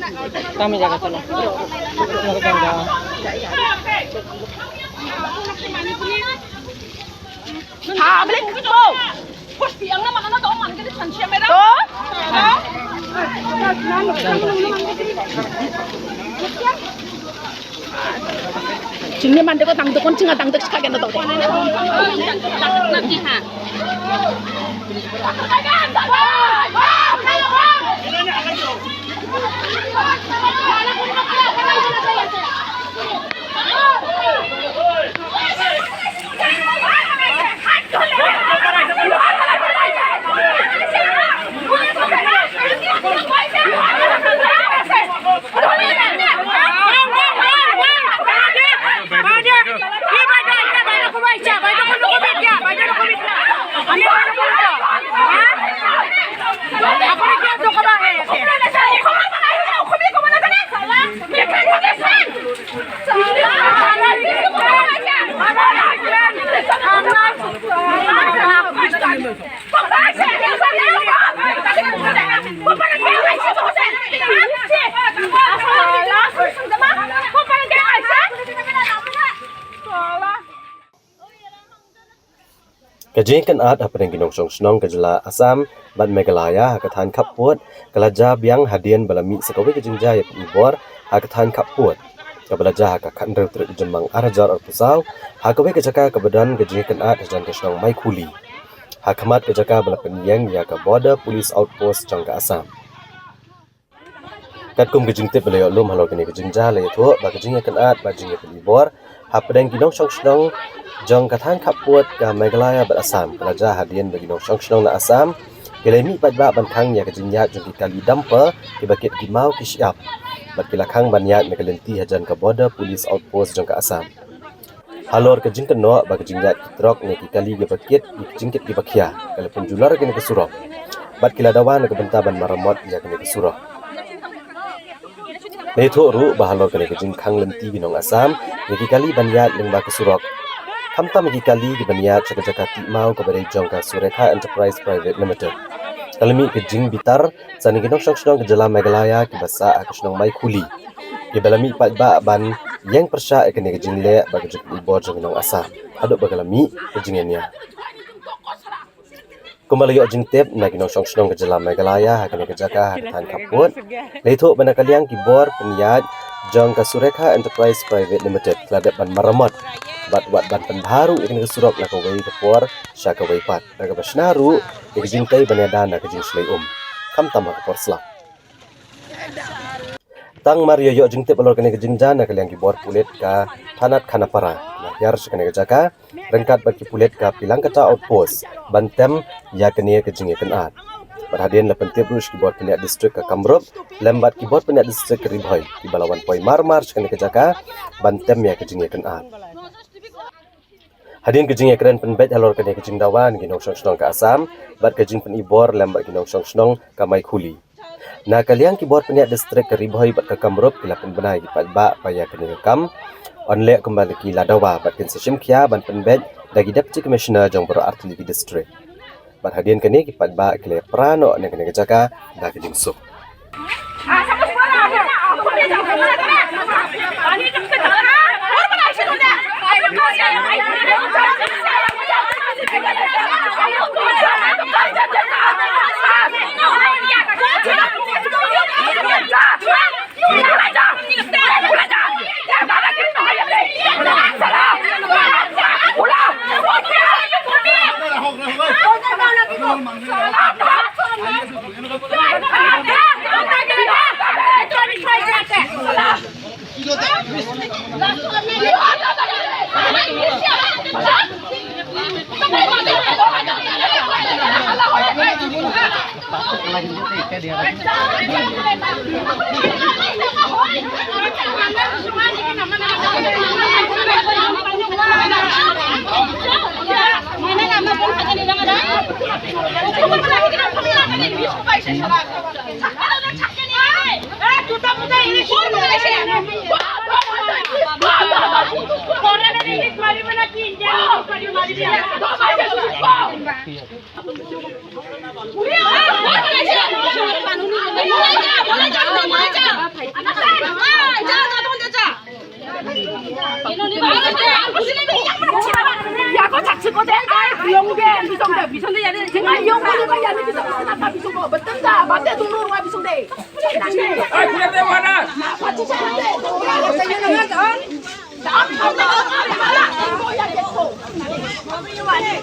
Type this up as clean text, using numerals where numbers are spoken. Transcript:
Kami jaga sana. Maganda. balik ko. Pasti ang naman ano to man kasi san siya meron. To? Jingnya mandi ko tangduk kon singa tangduk sekali na to. Nanti ha. Kajingkan at apa yang ginong song senong kajula Asam ban Meghalaya hakatan kaput kalaja biang hadian balami sekawi kajingja ya penibor hakatan kaput kabalaja hakakan reu jemang arajar or pusau hakawe kajaka kabadan kajingkan at hajan kesnong mai kuli hakamat kajaka bala penyang ya ka border police outpost jangka Asam katkum kajingtip balayo lum halo kini kajingja le tho ba kajingkan at ba jingya penibor hapadang ginong song senong Jong katang kaput ka Meghalaya bat Asam kalaja hadian bagi nong song na Asam kelemi padba bankang ya kejinyat jong kali damper ke bakit gimau ki siap bat kilakang banyat megalenti hajan ka border police outpost jong ka Asam halor ke jingken no ba kejinyat trok ne ki kali ge bakit ki jingkit ki bakia kala penjular kene ke surok bat kiladawan ke bentaban maramot ya kene ke surok Neto ru bahalor kene ke jingkang lenti binong Asam ne ki kali banyat lengba ke surok Kamta magi kali di baniat cakap mau kepada jangka Surekha Enterprise Private Limited. Kalami kejing bitar sani ginong song ke Jalan Meghalaya ke basa ke senong mai kuli. Ke balami ba ban yang persya ekene kejing le bagi juk ibor ginong Asam. Aduk bagalami kejingnya. Kembali yo jing tep na ginong song ke Jalan Meghalaya kene kejaka tan kaput. Leito banakaliang kibor peniat jangka Surekha Enterprise Private Limited keladat ban maramot. Bat ban baru ikan kesurok nak kawai kepor sya kawai pat naga basnaru ikjing kai banyada nak kejing slay kam tama kepor selak tang mario yo jing te balor kene kejing jana kaliang kibor pulet ka tanat kanapara nah yar sekene kejaka rengkat bagi pulet ka pilang kata outpost bantem ya kene kejing ikan at perhadian lepen tibrus kibor peniat distrik ka Kamrup lembat kibor peniat distrik ke Ribhoi di balawan poi marmar sekene kejaka bantem ya kejing ikan at Hadian kejing yang keren penbet halor kene kejing dawan ginong song ke Asam bat kejing penibor lembat ginong song ke mai kuli. Na kaliang kibor peniat distrik ke Ribhoi bat ke Kamrup kila penbenai pat ba paya kene kam onle kembali ki ladawa bat ken sesim kia ban penbet dagi deputy commissioner jong bro artili distrik. Bat hadian kene ki pat ba kile prano ne kene kejaka da kejing sup. Ya kau tak cukup deh, Yongge, bisa deh, jadi jangan Yongge juga ya, bisa kenapa bisa kok betul dah, mati dulu rumah bisa deh. Tidak ada mana. Pasti saya deh, saya dengan on. Tak, kau ya gitu. Mana